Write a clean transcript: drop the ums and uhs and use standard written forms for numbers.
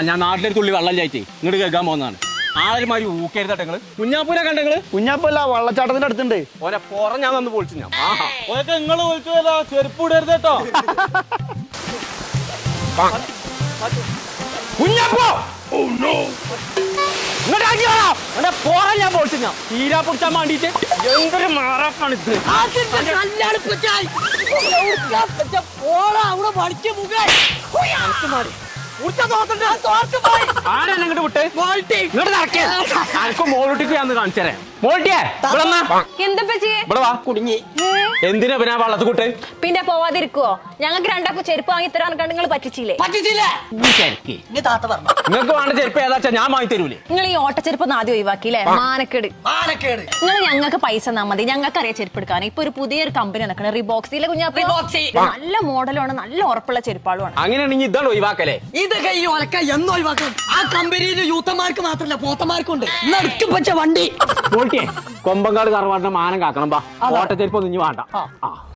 ഞാൻ നാട്ടിലൊരു തുള്ളി വെള്ളം ചായച്ചേ ഇങ്ങോട്ട് കേൾക്കാൻ പോകുന്നതാണ്. ആരുമാതിരി ഊക്കരുതട്ടെ നിങ്ങള്. കുഞ്ഞാപ്പൂനെ കണ്ടെങ്ങള്? കുഞ്ഞാപ്പല്ല, വെള്ളച്ചാട്ടത്തിന്റെ അടുത്തുണ്ട്. ഓനെ പുറം ഞാൻ വന്ന് പൊളിച്ചു. ഞാൻ ഓക്കെ നിങ്ങള് വിളിച്ചതല്ല, ചെരുപ്പ് ഇടരുത് കേട്ടോ. കുഞ്ഞാപ്പോ പോറാൻ ഞാൻ പൊളിച്ചു. ഞാൻ തീരാ പൊടിച്ചാൻ വേണ്ടിട്ട് എന്തൊരു മാറാപ്പാണ് ഇത്. എന്തിനാ പിന്നെ വള്ളത്ത് കൂട്ട്? പിന്നെ പോവാതിരിക്കുവോ? ഞങ്ങൾക്ക് രണ്ടാക്കും ചെരുപ്പ് വാങ്ങി തരാൻ നിങ്ങൾ പറ്റിച്ചില്ലേ? നിങ്ങൾക്ക് വേണ്ട ചെരുപ്പ് ഏതാച്ചാ ഞാൻ വാങ്ങി തരൂലേ? നിങ്ങൾ ഈ ഓട്ടച്ചെരുപ്പ് ആദ്യം ഒഴിവാക്കിയില്ലേ? മാനക്കേട്. നിങ്ങൾ ഞങ്ങൾക്ക് പൈസ തന്നാ മതി, ഞങ്ങൾക്ക് അറിയാം ചെരുപ്പ് എടുക്കാൻ. ഇപ്പൊ ഒരു പുതിയൊരു കമ്പനി നടക്കണ റിബോക്സിലെ കുഞ്ഞാപ്പി. നല്ല മോഡലാണ്, നല്ല ഉറപ്പുള്ള ചെരുപ്പാളുമാണ്. അങ്ങനെയാണെങ്കിൽ ഇതാണ് ഒഴിവാക്കല്ലേ? ഇതൊക്കെ ഈ ഒലക്ക എന്ന് ഒഴിവാക്കണം? ആ കമ്പനിയിൽ യൂത്തന്മാർക്ക് മാത്രമല്ല പോത്തന്മാർക്കുണ്ട്. നടുക്ക് പച്ച വണ്ടി കൊമ്പങ്കാട് തറവാടിന്റെ മാനം കാക്കണം. ഓട്ടച്ചെരുപ്പ് ഒന്നും വേണ്ട.